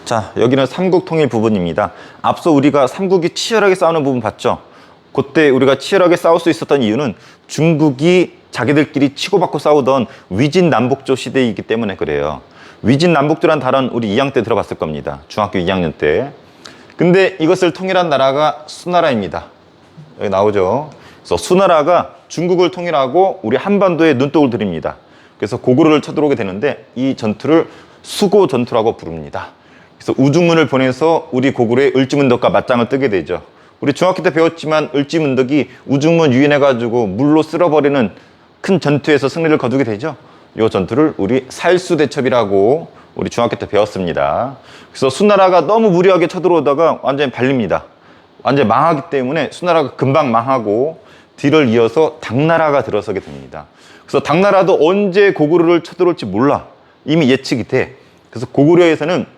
자, 여기는 삼국 통일 부분입니다. 앞서 우리가 삼국이 치열하게 싸우는 부분 봤죠? 그때 우리가 치열하게 싸울 수 있었던 이유는 중국이 자기들끼리 치고받고 싸우던 위진남북조 시대이기 때문에 그래요. 위진남북조란 단어는 우리 2학년 때 들어봤을 겁니다. 중학교 2학년 때. 근데 이것을 통일한 나라가 수나라입니다. 여기 나오죠. 그래서 수나라가 중국을 통일하고 우리 한반도에 눈독을 들입니다. 그래서 고구려를 쳐들어오게 되는데 이 전투를 수고 전투라고 부릅니다. 그래서 우중문을 보내서 우리 고구려의 을지문덕과 맞짱을 뜨게 되죠. 우리 중학교 때 배웠지만 을지문덕이 우중문 유인해가지고 물로 쓸어버리는 큰 전투에서 승리를 거두게 되죠. 이 전투를 우리 살수대첩이라고 우리 중학교 때 배웠습니다. 그래서 수나라가 너무 무리하게 쳐들어오다가 완전히 발립니다. 완전히 망하기 때문에 수나라가 금방 망하고 뒤를 이어서 당나라가 들어서게 됩니다. 그래서 당나라도 언제 고구려를 쳐들어올지 몰라. 이미 예측이 돼. 그래서 고구려에서는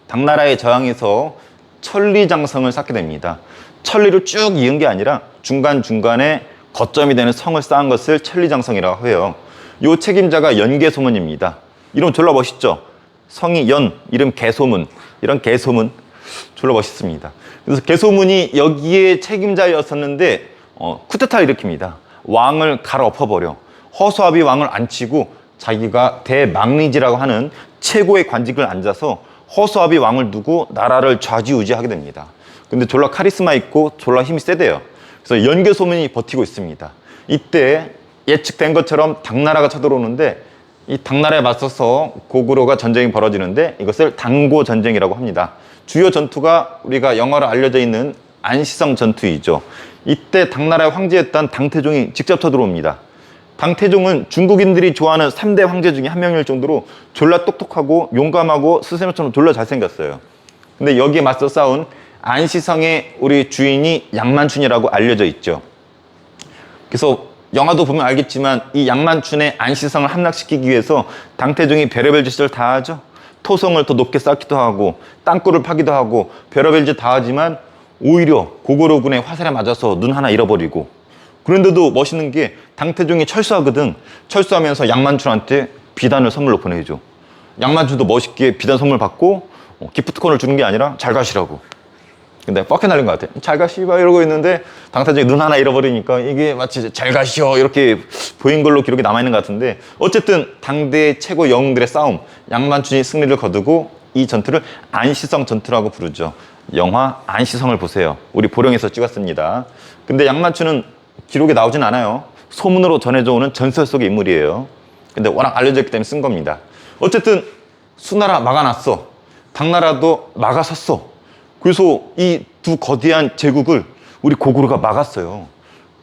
당나라에 저항해서 천리장성을 쌓게 됩니다. 천리를 쭉 이은 게 아니라 중간중간에 거점이 되는 성을 쌓은 것을 천리장성이라고 해요. 이 책임자가 연개소문입니다. 이름 졸라 멋있죠? 성이 연, 이름 개소문. 이런 개소문 졸라 멋있습니다. 그래서 개소문이 여기에 책임자였었는데 쿠데타를 일으킵니다. 왕을 갈아엎어버려. 허수아비 왕을 앉히고 자기가 대망리지라고 하는 최고의 관직을 앉아서 허수아비 왕을 두고 나라를 좌지우지하게 됩니다. 근데 졸라 카리스마 있고 졸라 힘이 세대요. 그래서 연개소문이 버티고 있습니다. 이때 예측된 것처럼 당나라가 쳐들어오는데 이 당나라에 맞서서 고구려가 전쟁이 벌어지는데 이것을 당고 전쟁이라고 합니다. 주요 전투가 우리가 영어로 알려져 있는 안시성 전투이죠. 이때 당나라의 황제였던 당태종이 직접 쳐들어옵니다. 당태종은 중국인들이 좋아하는 3대 황제 중에 한 명일 정도로 졸라 똑똑하고 용감하고 스승처럼 졸라 잘생겼어요. 근데 여기에 맞서 싸운 안시성의 우리 주인이 양만춘이라고 알려져 있죠. 그래서 영화도 보면 알겠지만 이 양만춘의 안시성을 함락시키기 위해서 당태종이 별의별 짓을 다 하죠. 토성을 더 높게 쌓기도 하고 땅굴을 파기도 하고 별의별 짓 다 하지만 오히려 고구려군의 화살에 맞아서 눈 하나 잃어버리고, 그런데도 멋있는 게 당태종이 철수하거든. 철수하면서 양만춘한테 비단을 선물로 보내줘. 양만춘도 멋있게 비단 선물 받고 기프트콘을 주는 게 아니라 잘 가시라고. 근데 뻑해 날린 것 같아. 잘 가시바 이러고 있는데 당태종이 눈 하나 잃어버리니까 이게 마치 잘 가시오 이렇게 보인 걸로 기록이 남아있는 것 같은데, 어쨌든 당대 최고 영웅들의 싸움, 양만춘이 승리를 거두고 이 전투를 안시성 전투라고 부르죠. 영화 안시성을 보세요. 우리 보령에서 찍었습니다. 근데 양만춘은 기록에 나오진 않아요. 소문으로 전해져 오는 전설 속의 인물이에요. 근데 워낙 알려져 있기 때문에 쓴 겁니다. 어쨌든 수나라 막아놨어. 당나라도 막아섰어. 그래서 이 두 거대한 제국을 우리 고구려가 막았어요.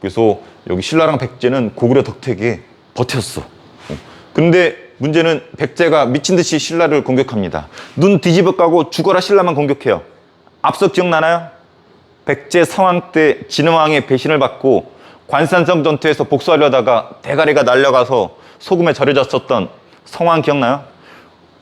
그래서 여기 신라랑 백제는 고구려 덕택에 버텼어. 근데 문제는 백제가 미친 듯이 신라를 공격합니다. 눈 뒤집어 까고 죽어라 신라만 공격해요. 앞서 기억나나요? 백제 성왕 때 진흥왕의 배신을 받고 관산성 전투에서 복수하려다가 대가리가 날려가서 소금에 절여졌었던 성왕 기억나요?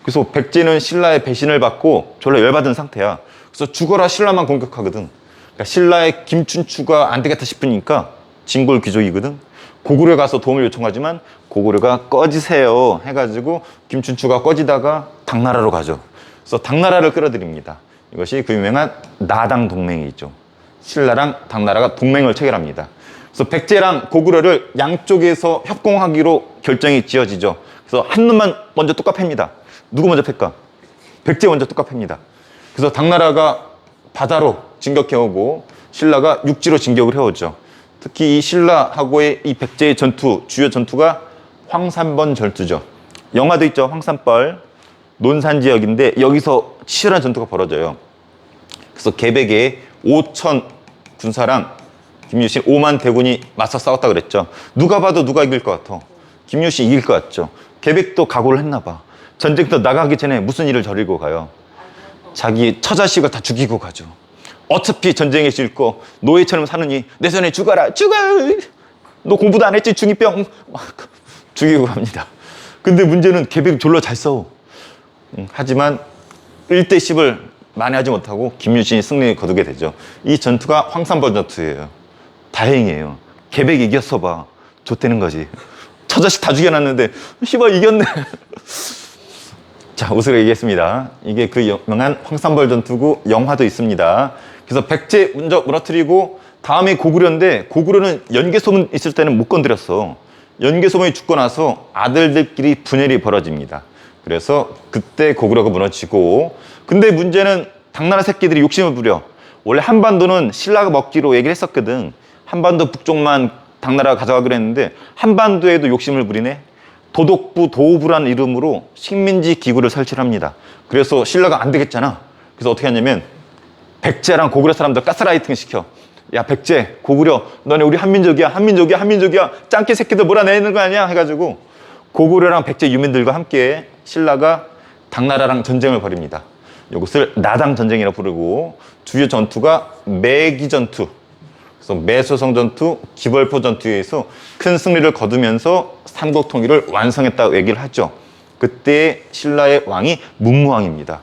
그래서 백제는 신라의 배신을 받고 졸라 열받은 상태야. 그래서 죽어라 신라만 공격하거든. 그러니까 신라의 김춘추가 안 되겠다 싶으니까 진골 귀족이거든. 고구려 가서 도움을 요청하지만 고구려가 꺼지세요 해가지고 김춘추가 꺼지다가 당나라로 가죠. 그래서 당나라를 끌어들입니다. 이것이 그 유명한 나당 동맹이죠. 신라랑 당나라가 동맹을 체결합니다. 그래서 백제랑 고구려를 양쪽에서 협공하기로 결정이 지어지죠. 그래서 한 놈만 먼저 뚝 팹니다. 누구 먼저 팰까? 백제 먼저 뚝 팹니다. 그래서 당나라가 바다로 진격해오고 신라가 육지로 진격을 해오죠. 특히 이 신라하고의 이 백제의 전투, 주요 전투가 황산번 전투죠. 영화도 있죠. 황산벌 논산 지역인데 여기서 치열한 전투가 벌어져요. 그래서 개백의 5천 군사랑 김유신 5만 대군이 맞서 싸웠다 그랬죠. 누가 봐도 누가 이길 것 같아? 김유신 이길 것 같죠. 개백도 각오를 했나 봐. 전쟁터 나가기 전에 무슨 일을 저리고 가요? 자기 처자식을 다 죽이고 가죠. 어차피 전쟁에 질 거 노예처럼 사느니 내 손에 죽어라. 죽어. 너 공부도 안 했지 중2병. 죽이고 갑니다. 근데 문제는 개백 졸라 잘 싸워. 하지만 1대 10을 만회하지 못하고 김유신이 승리를 거두게 되죠. 이 전투가 황산벌 전투예요. 다행이에요. 개백 이겼어 봐. 좋다는 거지. 처자식 다 죽여놨는데 씨발 이겼네. 자, 우스가 얘기했습니다. 이게 그 유명한 황산벌 전투고 영화도 있습니다. 그래서 백제 먼저 무너뜨리고 다음에 고구려인데 고구려는 연개소문 있을 때는 못 건드렸어. 연개소문이 죽고 나서 아들들끼리 분열이 벌어집니다. 그래서 그때 고구려가 무너지고, 근데 문제는 당나라 새끼들이 욕심을 부려. 원래 한반도는 신라가 먹기로 얘기를 했었거든. 한반도 북쪽만 당나라가 가져가기로 했는데 한반도에도 욕심을 부리네. 도독부 도우부라는 이름으로 식민지 기구를 설치를 합니다. 그래서 신라가 안 되겠잖아. 그래서 어떻게 하냐면 백제랑 고구려 사람들 가스라이팅 시켜. 야, 백제, 고구려, 너네 우리 한민족이야, 한민족이야, 한민족이야, 짱깨 새끼들 몰아내는 거 아니야? 해가지고 고구려랑 백제 유민들과 함께 신라가 당나라랑 전쟁을 벌입니다. 이것을 나당 전쟁이라고 부르고, 주요 전투가 매기 전투, 그래서 매소성 전투, 기벌포 전투에서 큰 승리를 거두면서 삼국 통일을 완성했다고 얘기를 하죠. 그때 신라의 왕이 문무왕입니다.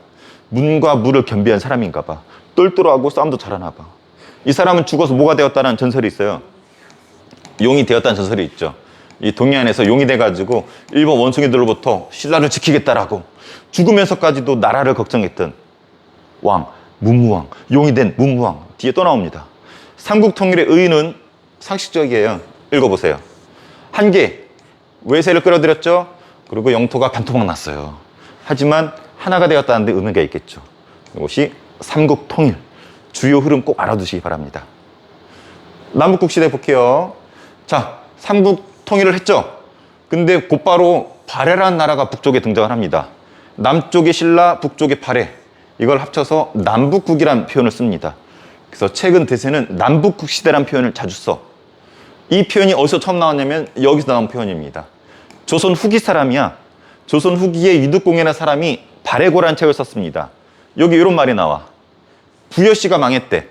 문과 무를 겸비한 사람인가 봐. 똘똘하고 싸움도 잘하나 봐. 이 사람은 죽어서 뭐가 되었다는 전설이 있어요. 용이 되었다는 전설이 있죠. 이 동해안에서 용이 돼가지고 일본 원숭이들로부터 신라를 지키겠다라고 죽으면서까지도 나라를 걱정했던 왕, 문무왕, 용이 된 문무왕 뒤에 또 나옵니다. 삼국 통일의 의의는 상식적이에요. 읽어보세요. 한계, 외세를 끌어들였죠. 그리고 영토가 반토막 났어요. 하지만 하나가 되었다는 데 의미가 있겠죠. 이것이 삼국 통일, 주요 흐름 꼭 알아두시기 바랍니다. 남북국 시대 볼게요. 자, 삼국 통일을 했죠. 근데 곧바로 발해라는 나라가 북쪽에 등장을 합니다. 남쪽의 신라, 북쪽의 발해, 이걸 합쳐서 남북국이라는 표현을 씁니다. 그래서 최근 대세는 남북국 시대라는 표현을 자주 써. 이 표현이 어디서 처음 나왔냐면 여기서 나온 표현입니다. 조선 후기 사람이야. 조선 후기의 유득공이라는 사람이 발해고라는 책을 썼습니다. 여기 이런 말이 나와. 부여씨가 망했대.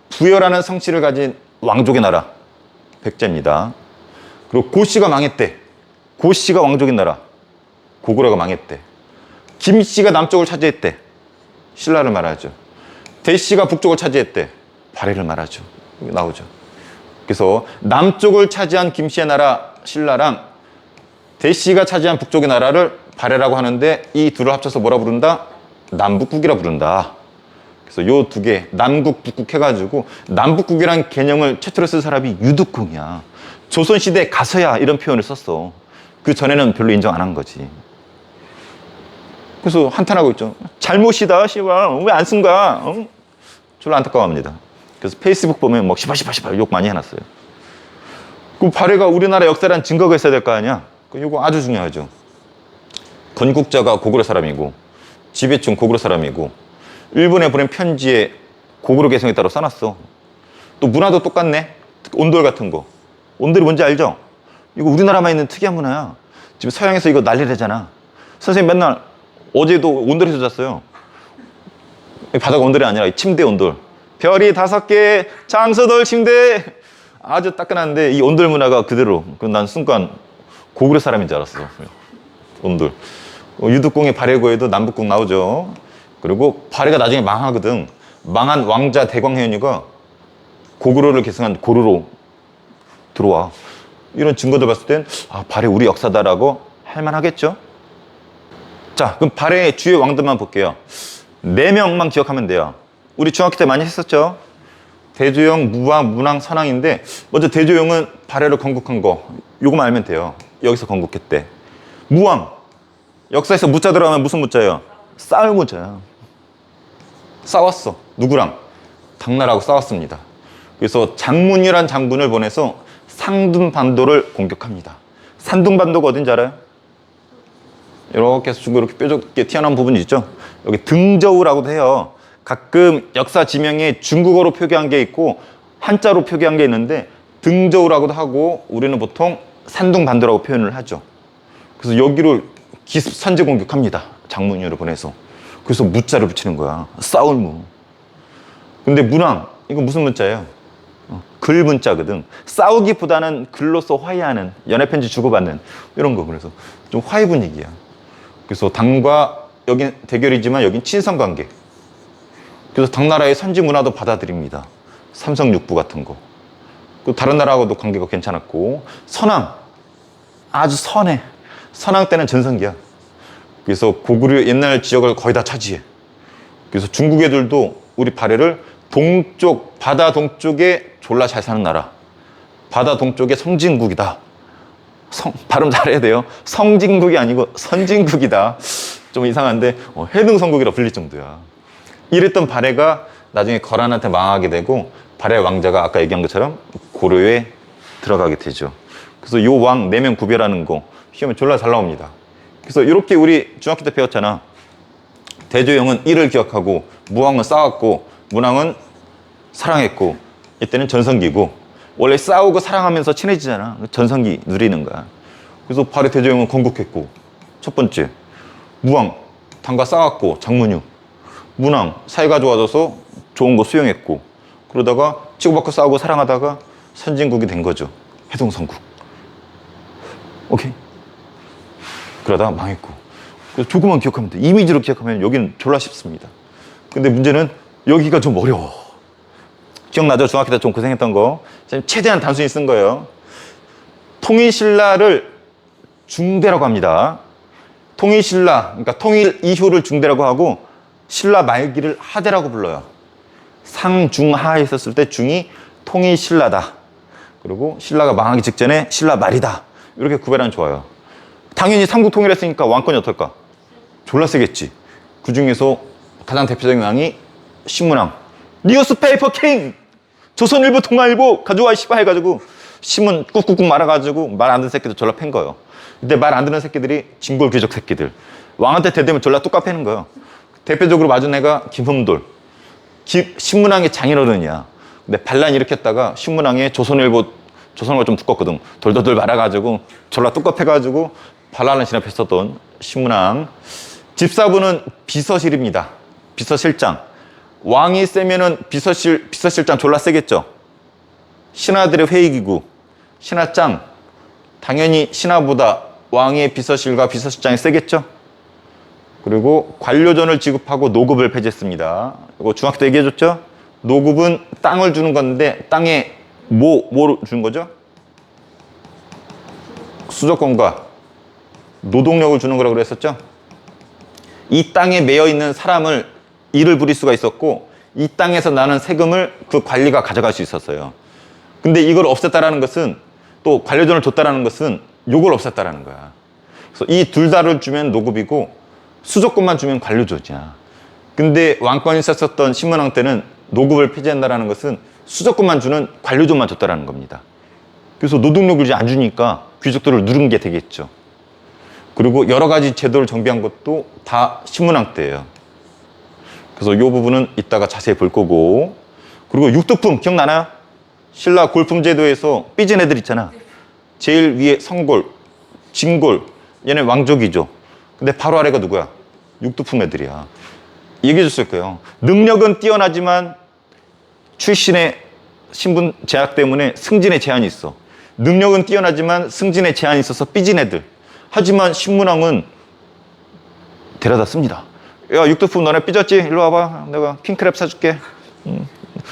부여라는 성씨를 가진 왕족의 나라, 백제입니다. 그리고 고씨가 망했대. 고씨가 왕족인 나라, 고구려가 망했대. 김씨가 남쪽을 차지했대. 신라를 말하죠. 대씨가 북쪽을 차지했대. 발해를 말하죠. 여기 나오죠. 그래서 남쪽을 차지한 김씨의 나라 신라랑 대씨가 차지한 북쪽의 나라를 발해라고 하는데, 이 둘을 합쳐서 뭐라 부른다? 남북국이라 부른다. 그래서 요 두 개, 남국, 북국 해가지고 남북국이란 개념을 최초로 쓴 사람이 유득공이야. 조선시대에 가서야 이런 표현을 썼어. 그 전에는 별로 인정 안 한 거지. 그래서 한탄하고 있죠. 잘못이다, 씨발. 왜 안 쓴 거야? 어? 별로 안타까워합니다. 그래서 페이스북 보면 막 시발 욕 많이 해놨어요. 그 발해가 우리나라 역사란 증거가 있어야 될 거 아니야? 이거 아주 중요하죠. 건국자가 고구려 사람이고, 지배층 고구려 사람이고, 일본에 보낸 편지에 고구려 개성에 따라 써놨어. 또 문화도 똑같네. 온돌 같은 거. 온돌이 뭔지 알죠? 이거 우리나라만 있는 특이한 문화야. 지금 서양에서 이거 난리래잖아. 선생님 맨날 어제도 온돌에서 잤어요. 바닥 온돌이 아니라 침대 온돌. 별이 5개, 장서돌 침대. 아주 따끈한데 이 온돌 문화가 그대로. 난 순간 고구려 사람인 줄 알았어. 온돌. 유득공의 발해고에도 남북국 나오죠. 그리고 발해가 나중에 망하거든. 망한 왕자 대광현이가 고구려를 계승한 고르로 들어와. 이런 증거들 봤을 땐 발해 우리 역사다라고 할만하겠죠. 자, 그럼 발해의 주요 왕들만 볼게요. 4명만 기억하면 돼요. 우리 중학교 때 많이 했었죠. 대조영, 무왕, 문왕, 선왕인데 먼저 대조영은 발해를 건국한 거 요거만 알면 돼요. 여기서 건국했대. 무왕, 역사에서 무자 들어가면 무슨 무자예요? 싸울 무자야. 싸웠어. 누구랑? 당나라하고 싸웠습니다. 그래서 장문이란 장군을 보내서 상둔반도를 공격합니다. 산둥반도가 어딘지 알아요? 이렇게 해서 중국 이렇게 뾰족하게 튀어나온 부분이 있죠. 여기 등저우라고도 해요. 가끔 역사 지명에 중국어로 표기한 게 있고 한자로 표기한 게 있는데 등저우라고도 하고 우리는 보통 산둥반도라고 표현을 하죠. 그래서 여기를 기습 선제 공격합니다. 장문이를 보내서. 그래서 무자를 붙이는 거야. 싸울 무. 근데 문왕, 이거 무슨 문자예요? 글 문자거든. 싸우기보다는 글로써 화해하는, 연애편지 주고받는 이런 거. 그래서 좀 화해 분위기야. 그래서 당과 여긴 대결이지만 여긴 친선관계. 그래서 당나라의 선지 문화도 받아들입니다. 삼성육부 같은 거. 그 다른 나라하고도 관계가 괜찮았고. 선왕, 아주 선해. 선왕 때는 전성기야. 그래서 고구려 옛날 지역을 거의 다 차지해. 그래서 중국 애들도 우리 발해를 동쪽, 바다 동쪽에 졸라 잘 사는 나라. 바다 동쪽에 성진국이다. 발음 잘해야 돼요. 성진국이 아니고 선진국이다. 좀 이상한데 해등성국이라 불릴 정도야. 이랬던 발해가 나중에 거란한테 망하게 되고 발해 왕자가 아까 얘기한 것처럼 고려에 들어가게 되죠. 그래서 요 왕 4명 구별하는 거 시험에 졸라 잘 나옵니다. 그래서 이렇게 우리 중학교 때 배웠잖아. 대조영은 일을 기억하고 무왕은 싸웠고 문왕은 사랑했고 이때는 전성기고 원래 싸우고 사랑하면서 친해지잖아. 전성기 누리는 거야. 그래서 발해 대조영은 건국했고 첫 번째 무왕 당과 싸웠고 장문유 문왕 사이가 좋아져서 좋은 거 수용했고 그러다가 치고받고 싸우고 사랑하다가 선진국이 된 거죠. 해동성국. 오케이. 그러다가 망했고. 그래서 조금만 기억하면 돼. 이미지로 기억하면 여기는 졸라 쉽습니다. 근데 문제는 여기가 좀 어려워. 기억나죠? 중학교 때 좀 고생했던 거. 최대한 단순히 쓴 거예요. 통일신라를 중대라고 합니다. 통일신라, 그러니까 통일 이후를 중대라고 하고 신라 말기를 하대라고 불러요. 상중하 했었을 때 중이 통일신라다. 그리고 신라가 망하기 직전에 신라 말이다. 이렇게 구별하면 좋아요. 당연히 삼국 통일했으니까 왕권이 어떨까? 졸라 세겠지. 그 중에서 가장 대표적인 왕이 신문왕. 뉴스페이퍼 킹! 조선일보, 동아일보 가져와 씨발 해가지고 신문 꾹꾹꾹 말아가지고 말 안 듣는 새끼들 졸라 팬 거예요. 근데 말 안 듣는 새끼들이 진골 귀족 새끼들. 왕한테 대대면 졸라 뚝 패는 거예요. 대표적으로 맞은 애가 김흠돌. 신문왕의 장인어른이야. 근데 반란 일으켰다가 신문왕에 조선일보 좀 두껍거든. 돌돌돌 말아가지고 졸라 뚝갑해가지고 반란을 진압했었던 신문왕. 집사부는 비서실입니다. 비서실장. 왕이 세면은 비서실장 졸라 세겠죠. 신하들의 회의기구. 신하짱. 당연히 신하보다 왕의 비서실과 비서실장이 세겠죠. 그리고 관료전을 지급하고 노급을 폐지했습니다. 이거 중학교 때 얘기해줬죠? 노급은 땅을 주는 건데 땅에 뭐를 주는 거죠? 수조권과 노동력을 주는 거라고 그랬었죠? 이 땅에 매여 있는 사람을 일을 부릴 수가 있었고 이 땅에서 나는 세금을 그 관리가 가져갈 수 있었어요. 근데 이걸 없앴다라는 것은 또 관료전을 줬다라는 것은 요걸 없앴다라는 거야. 그래서 이 둘 다를 주면 노급이고 수조권만 주면 관료조냐. 근데 왕권이 있었던 신문왕 때는 노급을 폐지한다라는 것은 수조권만 주는 관료조만 줬다라는 겁니다. 그래서 노동력을 이제 안 주니까 귀족들을 누른 게 되겠죠. 그리고 여러 가지 제도를 정비한 것도 다 신문왕 때예요. 그래서 이 부분은 이따가 자세히 볼 거고. 그리고 육두품 기억나나요? 신라 골품 제도에서 삐진 애들 있잖아. 제일 위에 성골, 진골, 얘네 왕족이죠. 근데 바로 아래가 누구야? 육두품 애들이야. 얘기해 줬을 거예요. 능력은 뛰어나지만 출신의 신분 제약 때문에 승진에 제한이 있어. 능력은 뛰어나지만 승진에 제한이 있어서 삐진 애들. 하지만 신문왕은 데려다 씁니다. 야, 육두품 너네 삐졌지? 일로 와봐. 내가 킹크랩 사줄게.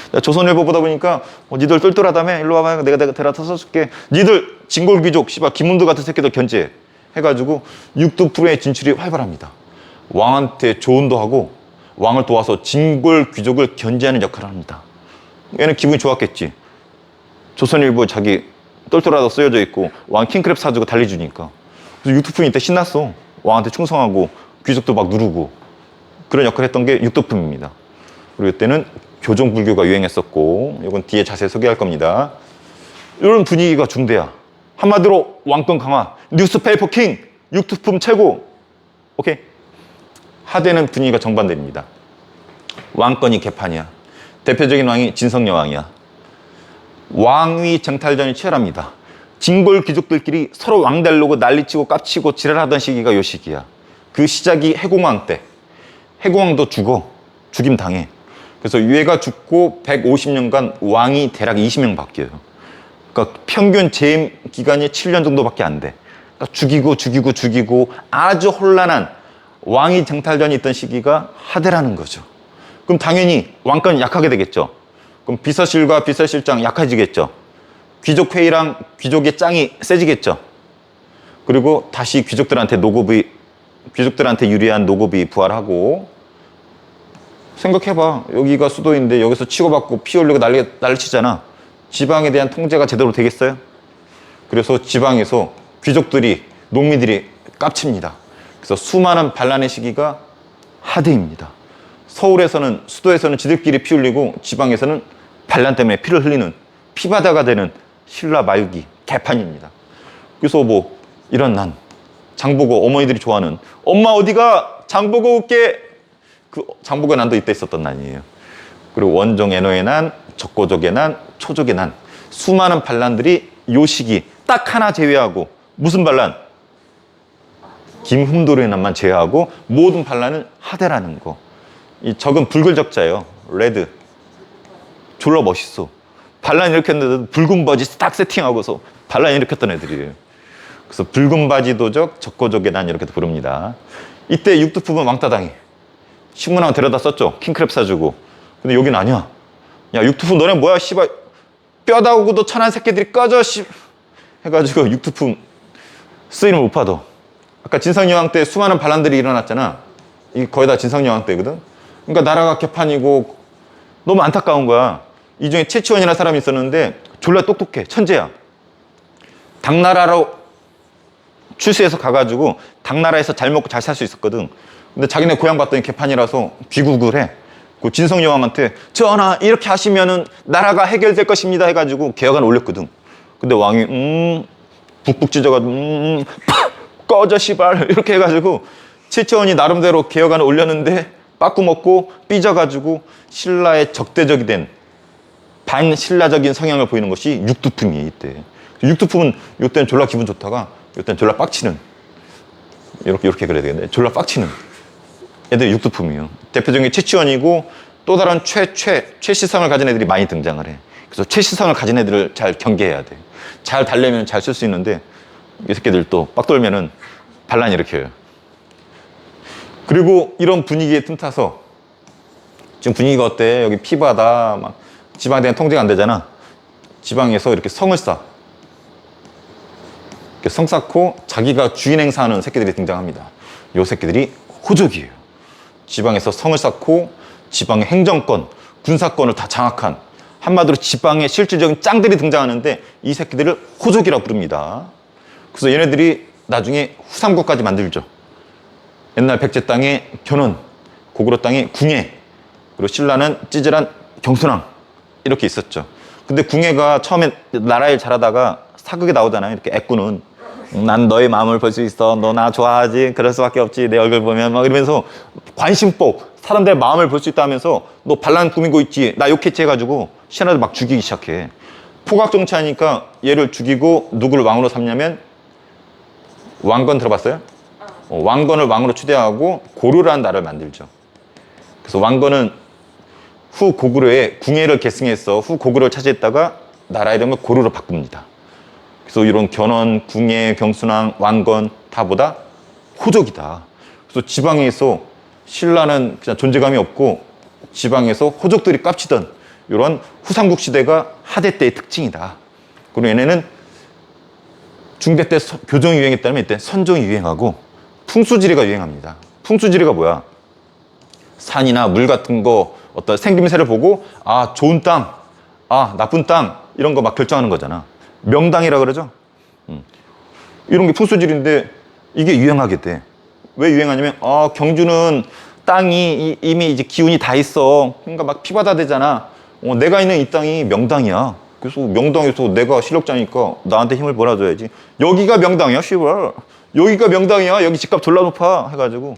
내가 조선일보 보다 보니까 니들 똘똘하다며? 일로 와봐. 내가 데려다 사줄게. 니들 진골귀족, 씨발 김문두 같은 새끼들 견제해. 해가지고 육두품의 진출이 활발합니다. 왕한테 조언도 하고 왕을 도와서 진골 귀족을 견제하는 역할을 합니다. 얘는 기분이 좋았겠지. 조선일보 자기 똘똘하다 쓰여져 있고 왕 킹크랩 사주고 달리주니까. 그래서 육두품이 이때 신났어. 왕한테 충성하고 귀족도 막 누르고 그런 역할을 했던 게 육두품입니다. 그리고 이때는 교종불교가 유행했었고 이건 뒤에 자세히 소개할 겁니다. 이런 분위기가 중대야. 한마디로 왕권 강화, 뉴스페이퍼 킹, 육두품 최고. 오케이? 하대는 분위기가 정반대입니다. 왕권이 개판이야. 대표적인 왕이 진성여왕이야. 왕위 쟁탈전이 치열합니다. 진골 귀족들끼리 서로 왕달르고 난리치고 깝치고 지랄하던 시기가 요 시기야. 그 시작이 해공왕 때. 해공왕도 죽어. 죽임 당해. 그래서 얘가 죽고 150년간 왕이 대략 20명 바뀌어요. 그러니까 평균 재임 기간이 7년 정도밖에 안 돼. 그러니까 죽이고 아주 혼란한 왕위 쟁탈전이 있던 시기가 하대라는 거죠. 그럼 당연히 왕권이 약하게 되겠죠. 그럼 비서실과 비서실장 약해지겠죠. 귀족회의랑 귀족의 짱이 세지겠죠. 그리고 다시 귀족들한테 노급이 귀족들한테 유리한 노급이 부활하고, 생각해봐. 여기가 수도인데 여기서 치고받고 피 흘리고 난리치잖아. 지방에 대한 통제가 제대로 되겠어요? 그래서 지방에서 귀족들이, 농민들이 깝칩니다. 그래서 수많은 반란의 시기가 하대입니다. 서울에서는, 수도에서는 지들끼리 피 흘리고 지방에서는 반란 때문에 피를 흘리는 피바다가 되는 신라 말기 개판입니다. 그래서 뭐 이런 난, 장보고 어머니들이 좋아하는 엄마 어디가 장보고 올게, 그 장보고 난도 이때 있었던 난이에요. 그리고 원종 애노의 난, 적고족의 난, 초족의 난, 수많은 반란들이 요 시기 딱 하나 제외하고, 무슨 반란? 김흠도르의 난만 제외하고 모든 반란은 하대라는 거. 이 적은 붉은 적자예요. 레드. 졸라 멋있어. 반란 일으켰는데도 붉은 바지 딱 세팅하고서 반란 일으켰던 애들이에요. 그래서 붉은 바지 도적, 적고족의 난 이렇게 부릅니다. 이때 육두품은 왕따 당해. 신문하고 데려다 썼죠. 킹크랩 사주고. 근데 여긴 아니야. 야, 육두품 너네 뭐야 씨발, 뼈다구도 천한 새끼들이 꺼져 씨 해가지고 육두품 쓰임을 못 받아. 아까 진성여왕 때 수많은 반란들이 일어났잖아. 이게 거의 다 진성여왕 때거든. 그러니까 나라가 개판이고 너무 안타까운 거야. 이 중에 최치원이라는 사람이 있었는데 졸라 똑똑해. 천재야. 당나라로 출세해서 가가지고 당나라에서 잘 먹고 잘 살 수 있었거든. 근데 자기네 고향 봤더니 개판이라서 귀국을 해. 그 진성여왕한테 전하 이렇게 하시면은 나라가 해결될 것입니다 해가지고 개혁안을 올렸거든. 근데 왕이 북북 찢어가지고 꺼져 씨발 이렇게 해가지고 최치원이 나름대로 개혁안을 올렸는데 빠꾸 먹고 삐져가지고 신라의 적대적이 된 반신라적인 성향을 보이는 것이 육두품이에요. 이때 육두품은 이때는 졸라 기분 좋다가 이때는 졸라 빡치는, 이렇게 그래야 되겠네. 졸라 빡치는 애들이 육두품이에요. 대표적인 최치원이고 또 다른 최시성을 가진 애들이 많이 등장을 해. 그래서 최시성을 가진 애들을 잘 경계해야 돼. 잘 달래면 잘 쓸 수 있는데 이 새끼들 또 빡돌면은 반란 일으켜요. 그리고 이런 분위기에 틈타서 지금 분위기가 어때? 여기 피바다 막 지방에 대한 통제가 안 되잖아. 지방에서 이렇게 성을 쌓아. 이렇게 성 쌓고 자기가 주인 행사하는 새끼들이 등장합니다. 요 새끼들이 호족이에요. 지방에서 성을 쌓고 지방의 행정권, 군사권을 다 장악한, 한마디로 지방의 실질적인 짱들이 등장하는데 이 새끼들을 호족이라고 부릅니다. 그래서 얘네들이 나중에 후삼국까지 만들죠. 옛날 백제 땅에 견원, 고구려 땅에 궁예, 그리고 신라는 찌질한 경순왕 이렇게 있었죠. 근데 궁예가 처음에 나라일 잘하다가 사극에 나오잖아요. 이렇게 애꾸는 난 너의 마음을 볼 수 있어. 너 나 좋아하지? 그럴 수밖에 없지. 내 얼굴 보면 막 이러면서 관심법, 사람들의 마음을 볼 수 있다면서 너 반란 꾸미고 있지? 나 욕했지 해가지고 신하들 막 죽이기 시작해. 포각 정치하니까 얘를 죽이고 누구를 왕으로 삼냐면 왕건 들어봤어요? 왕건을 왕으로 추대하고 고르라는 나라를 만들죠. 그래서 왕건은 후 고구려에 궁예를 계승해서 후 고구려를 차지했다가 나라 이름을 고르로 바꿉니다. 그래서 이런 견원, 궁예, 경순왕, 왕건 다 보다 호족이다. 그래서 지방에서 신라는 그냥 존재감이 없고 지방에서 호족들이 깝치던 이런 후삼국 시대가 하대 때의 특징이다. 그리고 얘네는 중대 때 교정이 유행했다면 이때 선종이 유행하고 풍수지리가 유행합니다. 풍수지리가 뭐야? 산이나 물 같은 거 어떤 생김새를 보고 아 좋은 땅, 아 나쁜 땅 이런 거 막 결정하는 거잖아. 명당이라 그러죠. 이런 게 풍수지리인데 이게 유행하게 돼. 왜 유행하냐면 경주는 땅이 이미 이제 기운이 다 있어. 그러니까 막 피바다 되잖아. 내가 있는 이 땅이 명당이야. 그래서 명당에서 내가 실력자니까 나한테 힘을 몰아줘야지. 여기가 명당이야, 씨발. 여기가 명당이야. 여기 집값 졸라 높아. 해가지고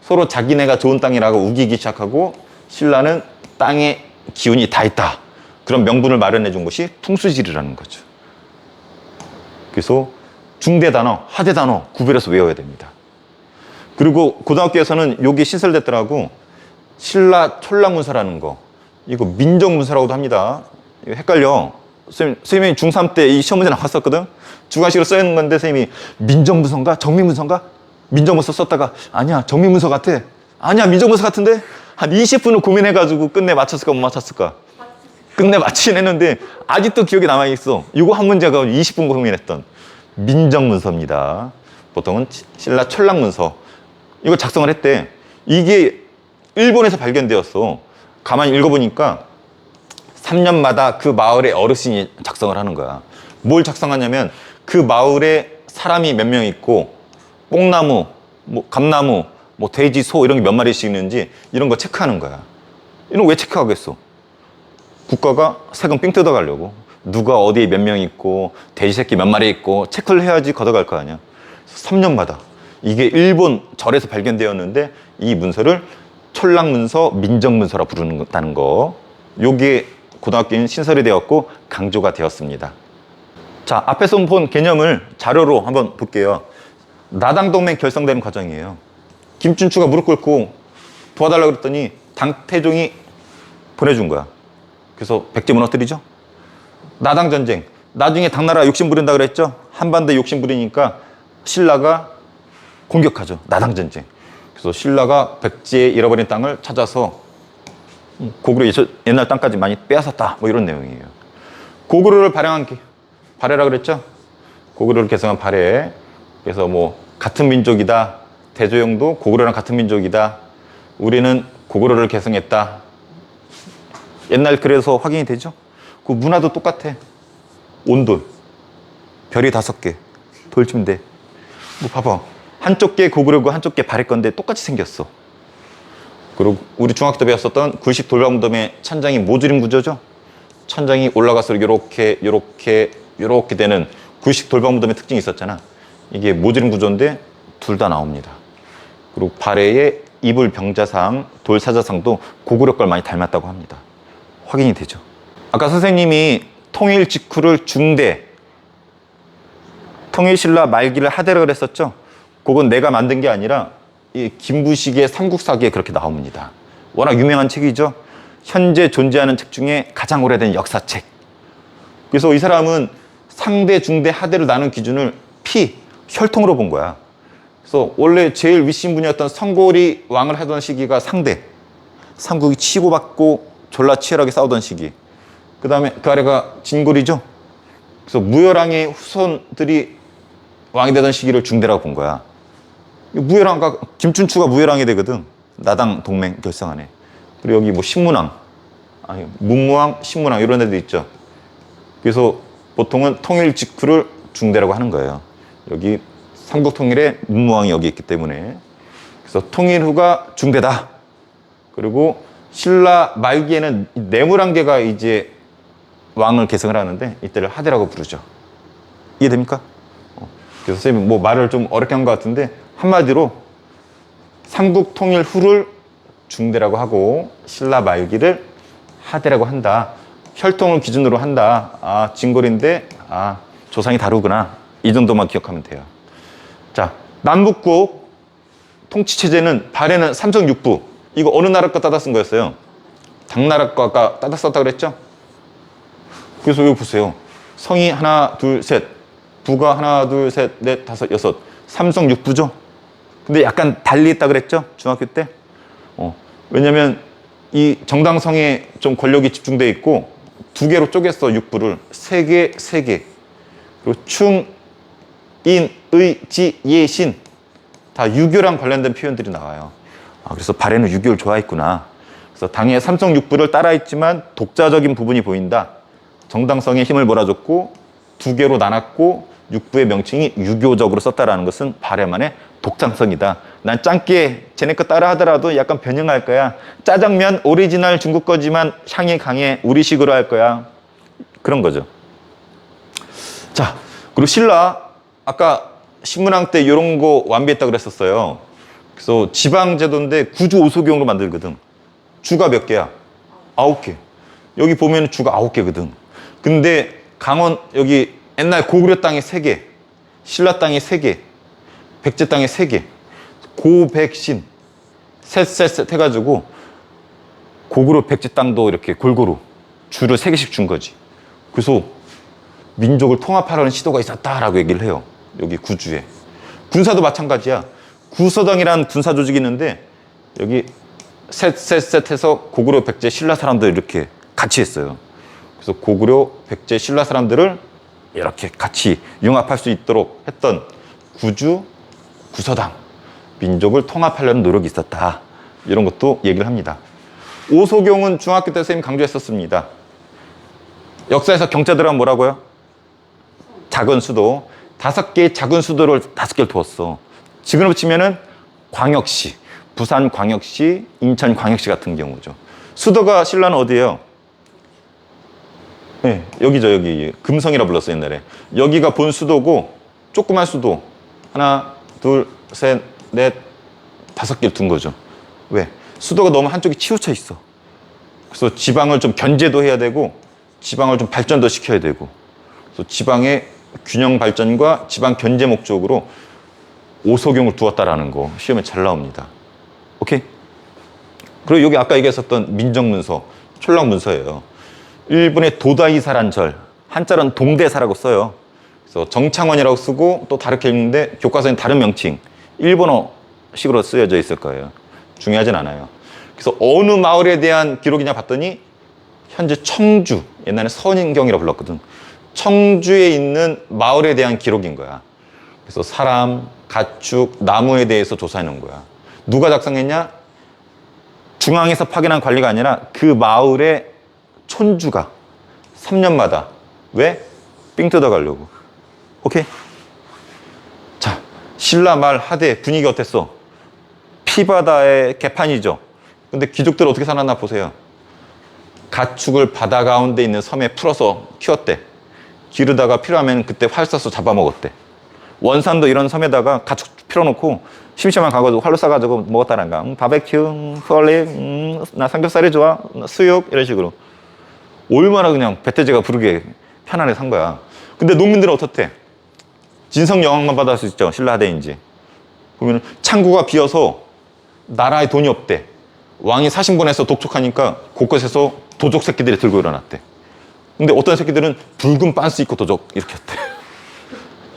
서로 자기네가 좋은 땅이라고 우기기 시작하고 신라는 땅에 기운이 다 있다. 그런 명분을 마련해 준 것이 풍수지리라는 거죠. 그래서 중대 단어, 하대 단어 구별해서 외워야 됩니다. 그리고 고등학교에서는 여기 신설됐더라고. 신라 촐랑문서라는 거. 이거 민정문서라고도 합니다. 이거 헷갈려. 선생님이 중3 때 이 시험 문제 나왔었거든. 주관식으로 써있는 건데 선생님이 민정문서인가? 정민문서인가? 민정문서 썼다가 아니야 정민문서 같아. 아니야 민정문서 같은데? 한 20분을 고민해가지고 끝내 맞췄을까 못 맞췄을까? 끝내 맞히긴 했는데 아직도 기억에 남아있어. 이거 한 문제가 20분 고민했던 민정문서입니다. 보통은 신라 촐랑문서. 이거 작성을 했대. 이게 일본에서 발견되었어. 가만히 읽어보니까 3년마다 그 마을의 어르신이 작성을 하는 거야. 뭘 작성하냐면 그 마을에 사람이 몇 명 있고 뽕나무, 뭐 감나무, 뭐 돼지, 소 이런 게 몇 마리씩 있는지 이런 거 체크하는 거야. 이런 거 왜 체크하겠어? 국가가 세금 삥 뜯어가려고. 누가 어디에 몇 명 있고 돼지 새끼 몇 마리 있고 체크를 해야지 걷어갈 거 아니야. 3년마다. 이게 일본 절에서 발견되었는데 이 문서를 촐락문서, 민정문서라 부른다는 거. 요게 고등학교인 신설이 되었고 강조가 되었습니다. 자, 앞에서 본 개념을 자료로 한번 볼게요. 나당동맹 결성되는 과정이에요. 김춘추가 무릎 꿇고 도와달라고 그랬더니 당태종이 보내준 거야. 그래서 백제 무너뜨리죠. 나당전쟁. 나중에 당나라 욕심부린다 그랬죠. 한반도에 욕심부리니까 신라가 공격하죠. 나당전쟁. 그래서 신라가 백제의 잃어버린 땅을 찾아서 고구려 옛날 땅까지 많이 빼앗았다. 뭐 이런 내용이에요. 고구려를 발행한 발해라 그랬죠. 고구려를 개성한 발해. 그래서 뭐 같은 민족이다. 대조영도 고구려랑 같은 민족이다. 우리는 고구려를 개성했다. 옛날 글에서 확인이 되죠. 그 문화도 똑같아. 온돌, 별이 5개, 돌침대. 뭐 봐봐. 한쪽 게 고구려고 한쪽 게 발해 건데 똑같이 생겼어. 그리고 우리 중학교 때 배웠었던 굴식 돌방무덤의 천장이 모듈임 구조죠. 천장이 올라갈수록 요렇게 되는 굴식 돌방무덤의 특징이 있었잖아. 이게 모듈임 구조인데 둘 다 나옵니다. 그리고 발해의 이불 병자상, 돌사자상도 고구려 걸 많이 닮았다고 합니다. 확인이 되죠. 아까 선생님이 통일 직후를 중대, 통일신라 말기를 하대라 그랬었죠. 그건 내가 만든 게 아니라 이 김부식의 삼국사기에 그렇게 나옵니다. 워낙 유명한 책이죠. 현재 존재하는 책 중에 가장 오래된 역사책. 그래서 이 사람은 상대, 중대, 하대를 나눈 기준을 혈통으로 본 거야. 그래서 원래 제일 윗신분이었던 성고리 왕을 하던 시기가 상대. 삼국이 치고받고 졸라 치열하게 싸우던 시기. 그 다음에 그 아래가 진골이죠. 그래서 무열왕의 후손들이 왕이 되던 시기를 중대라고 본 거야. 무열왕과 김춘추가 무열왕이 되거든. 나당 동맹 결성하네. 그리고 여기 뭐 신문왕, 아니 문무왕, 신문왕 이런 애들 있죠. 그래서 보통은 통일 직후를 중대라고 하는 거예요. 여기 삼국 통일에 문무왕이 여기 있기 때문에. 그래서 통일 후가 중대다. 그리고 신라 말기에는 내무랑제가 이제 왕을 계승을 하는데 이때를 하대라고 부르죠. 이해됩니까? 그래서 선생님 뭐 말을 좀 어렵게 한 것 같은데 한마디로 삼국 통일 후를 중대라고 하고 신라 말기를 하대라고 한다. 혈통을 기준으로 한다. 아, 진골인데 조상이 다르구나. 이 정도만 기억하면 돼요. 자, 남북국 통치체제는 발해는 삼성육부. 이거 어느 나라 거 따다 쓴 거였어요? 당나라 거가 따다 썼다 그랬죠? 그래서 여기 보세요. 성이 하나, 둘, 셋. 부가 하나, 둘, 셋, 넷, 다섯, 여섯. 삼성육부죠? 근데 약간 달리 했다 그랬죠? 중학교 때? 왜냐면 이 정당성에 좀 권력이 집중돼 있고 2개로 쪼갰어, 육부를. 3개, 3개. 그리고 충, 인, 의, 지, 예, 신. 다 유교랑 관련된 표현들이 나와요. 그래서 발해는 유교를 좋아했구나. 그래서 당의 삼성육부를 따라했지만 독자적인 부분이 보인다. 정당성에 힘을 몰아줬고 2개로 나눴고 육부의 명칭이 유교적으로 썼다라는 것은 발해만의 독창성이다. 난 짱깨 쟤네 거 따라 하더라도 약간 변형할 거야. 짜장면 오리지널 중국 거지만 향이 강해. 우리식으로 할 거야. 그런 거죠. 자, 그리고 신라 아까 신문왕 때 이런 거 완비했다고 그랬었어요. 그래서 지방제도인데 구주 오소경으로 만들거든. 주가 몇 개야? 9개. 여기 보면 주가 9개거든. 근데 강원 여기 옛날 고구려 땅이 3개, 신라 땅이 3개, 백제 땅이 3개. 고백신 셋 해가지고 고구려 백제 땅도 이렇게 골고루 주를 3개씩 준 거지. 그래서 민족을 통합하려는 시도가 있었다라고 얘기를 해요. 여기 구주에. 군사도 마찬가지야. 구서당이라는 군사 조직이 있는데 여기 셋 해서 고구려 백제 신라 사람들 이렇게 같이 했어요. 그래서 고구려 백제 신라 사람들을 이렇게 같이 융합할 수 있도록 했던 구주 구서당. 민족을 통합하려는 노력이 있었다. 이런 것도 얘기를 합니다. 오소경은 중학교 때 선생님 강조했었습니다. 역사에서 경자 들어가면 뭐라고요? 작은 수도. 5개의 작은 수도를 5개를 두었어. 지금으로 치면은 광역시, 부산 광역시, 인천 광역시 같은 경우죠. 수도가 신라는 어디예요? 네, 여기죠, 여기. 금성이라 불렀어요, 옛날에. 여기가 본 수도고, 조그만 수도. 하나, 둘, 셋, 넷, 5개를 둔 거죠. 왜? 수도가 너무 한쪽이 치우쳐 있어. 그래서 지방을 좀 견제도 해야 되고, 지방을 좀 발전도 시켜야 되고, 그래서 지방의 균형 발전과 지방 견제 목적으로 오소경을 두었다라는 거 시험에 잘 나옵니다. 오케이? 그리고 여기 아까 얘기했었던 민정문서, 촌락문서예요. 일본의 도다이사란 절, 한자로는 동대사라고 써요. 그래서 정창원이라고 쓰고 또 다르게 읽는데 교과서엔 다른 명칭, 일본어식으로 쓰여져 있을 거예요. 중요하진 않아요. 그래서 어느 마을에 대한 기록이냐 봤더니 현재 청주, 옛날에 선인경이라고 불렀거든. 청주에 있는 마을에 대한 기록인 거야. 그래서 사람, 가축, 나무에 대해서 조사해 놓은 거야. 누가 작성했냐? 중앙에서 파견한 관리가 아니라 그 마을의 촌주가 3년마다. 왜? 삥 뜯어가려고. 오케이? 자, 신라 말 하대 분위기 어땠어? 피바다의 개판이죠. 근데 귀족들 어떻게 살았나 보세요. 가축을 바다 가운데 있는 섬에 풀어서 키웠대. 기르다가 필요하면 그때 활 쏴서 잡아먹었대. 원산도 이런 섬에다가 가축 풀어놓고 심심하면 가가지고 활로 쏴가지고 먹었다란가. 바베큐, 푸얼리, 나 삼겹살이 좋아, 수육 이런 식으로. 얼마나 그냥 배태지가 부르게 편안하게 산 거야. 근데 농민들은 어떻대? 진성 영향만 받을 수 있죠. 신라 하대인지. 보면 창구가 비어서 나라에 돈이 없대. 왕이 사신 보내서 독촉하니까 곳곳에서 도적 새끼들이 들고 일어났대. 근데 어떤 새끼들은 붉은 빤스 입고 도적 이렇게 했대.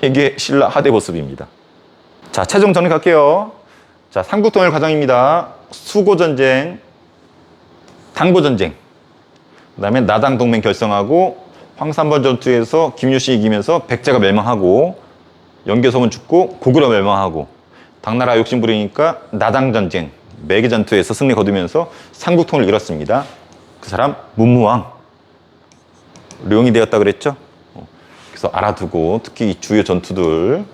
이게 신라 하대 모습입니다. 자, 최종 정리 갈게요. 자, 삼국통일 과정입니다. 수고전쟁, 당보전쟁, 그 다음에 나당 동맹 결성하고 황산벌 전투에서 김유시 이기면서 백제가 멸망하고 연개소문 죽고 고구려 멸망하고 당나라 욕심 부리니까 나당 전쟁, 매개 전투에서 승리 거두면서 삼국통을 이뤘습니다. 그 사람 문무왕, 룡이 되었다 그랬죠? 그래서 알아두고 특히 이 주요 전투들.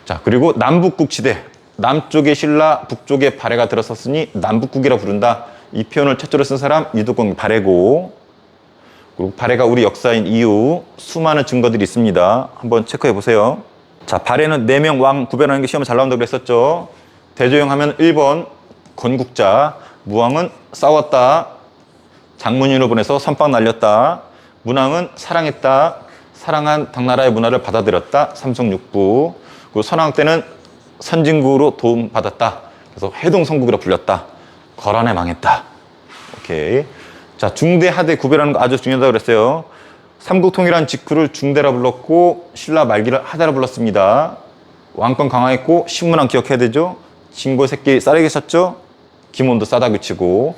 자, 그리고 남북국 시대, 남쪽에 신라, 북쪽에 발해가 들어섰으니 남북국이라 부른다. 이 표현을 최초로 쓴 사람 이두공 발해고, 그리고 발해가 우리 역사인 이유 수많은 증거들이 있습니다. 한번 체크해 보세요. 자, 발해는 4명 왕 구별하는 게 시험에 잘 나온다고 그랬었죠. 대조영 하면 1번 건국자, 무왕은 싸웠다, 장문인을 보내서 선빵 날렸다. 문왕은 사랑했다, 사랑한 당나라의 문화를 받아들였다, 삼성육부. 그리고 선왕 때는 선진국으로 도움받았다, 그래서 해동성국이라 불렸다, 거란에 망했다. 오케이. 자, 중대 하대 구별하는 거 아주 중요하다고 그랬어요. 삼국통일한 직후를 중대라 불렀고 신라 말기를 하대라 불렀습니다. 왕권 강화했고 신문왕 기억해야 되죠. 진고 새끼 싸대기 쳤죠. 김원도 싸다기 치고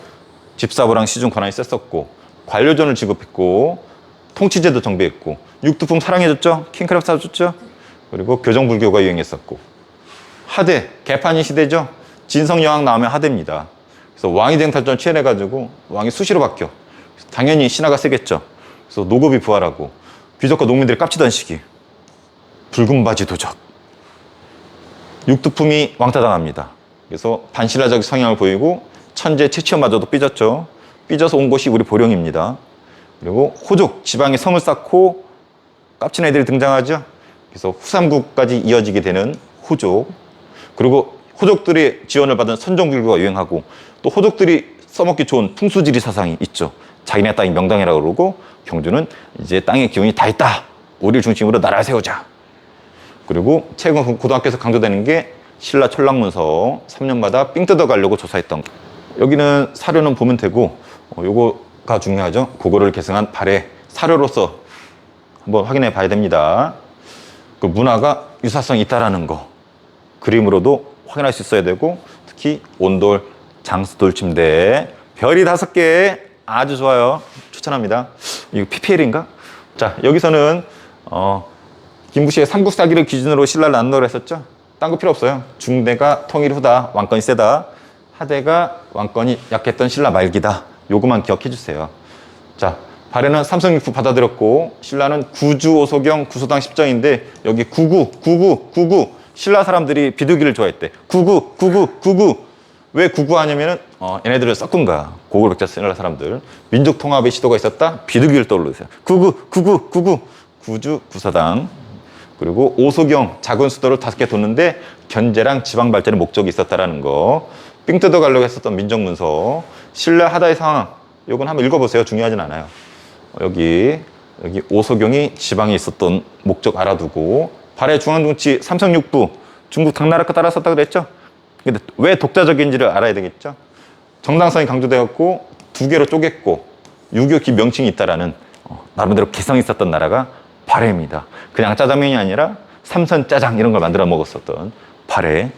집사부랑 시중 권한이 셌었고 관료전을 지급했고 통치제도 정비했고 육두품 사랑해줬죠. 킹크랩 사줬죠. 그리고 교정불교가 유행했었고 하대, 개판이 시대죠. 진성여왕 나오면 하대입니다. 그래서 왕위 쟁탈전 취해내가지고 왕이 수시로 바뀌어. 당연히 신하가 세겠죠. 그래서 노급이 부활하고 귀족과 농민들이 깝치던 시기. 붉은 바지 도적. 육두품이 왕따당합니다. 그래서 반신라적 성향을 보이고 천재 최치원마저도 삐졌죠. 삐져서 온 곳이 우리 보령입니다. 그리고 호족, 지방에 성을 쌓고 깝친 애들이 등장하죠. 그래서 후삼국까지 이어지게 되는 호족. 그리고 호족들의 지원을 받은 선종불교가 유행하고 또 호족들이 써먹기 좋은 풍수지리 사상이 있죠. 자기네 땅이 명당이라고 그러고 경주는 이제 땅의 기운이 다 있다. 우리를 중심으로 나라를 세우자. 그리고 최근 고등학교에서 강조되는 게 신라 촌락문서 3년마다 삥 뜯어가려고 조사했던 거. 여기는 사료는 보면 되고 요거가 중요하죠. 그거를 계승한 발해 사료로서 한번 확인해 봐야 됩니다. 그 문화가 유사성이 있다라는 거 그림으로도 확인할 수 있어야 되고 특히 온돌, 장수돌 침대 별이 5개 아주 좋아요. 추천합니다. 이거 PPL인가? 자, 여기서는 김부시의 삼국사기를 기준으로 신라를 나눈다고 했었죠. 딴 거 필요 없어요. 중대가 통일 후다. 왕권이 세다. 하대가 왕권이 약했던 신라 말기다. 요거만 기억해 주세요. 자, 발해는 삼성육부 받아들였고 신라는 구주 오소경 구소당 십정인데 여기 구구 신라 사람들이 비둘기를 좋아했대. 구구 왜 구구하냐면은 얘네들을 섞은 거야. 고구려백자 신라 사람들. 민족 통합의 시도가 있었다. 비둘기를 떠올리세요. 구구 구주 구소당. 그리고 오소경 작은 수도를 5개 뒀는데 견제랑 지방 발전의 목적이 있었다라는 거. 삥 뜯어가려고 했었던 민정문서. 신라 하다의 상황. 요건 한번 읽어보세요. 중요하진 않아요. 여기 오소경이 지방에 있었던 목적 알아두고 발해 중앙정치 삼성육부 중국 당나라 거 따랐었다 그랬죠? 근데 왜 독자적인지를 알아야 되겠죠? 정당성이 강조되었고 2개로 쪼갰고 유교기 명칭이 있다라는 나름대로 개성이 있었던 나라가 발해입니다. 그냥 짜장면이 아니라 삼선 짜장 이런 걸 만들어 먹었었던 발해.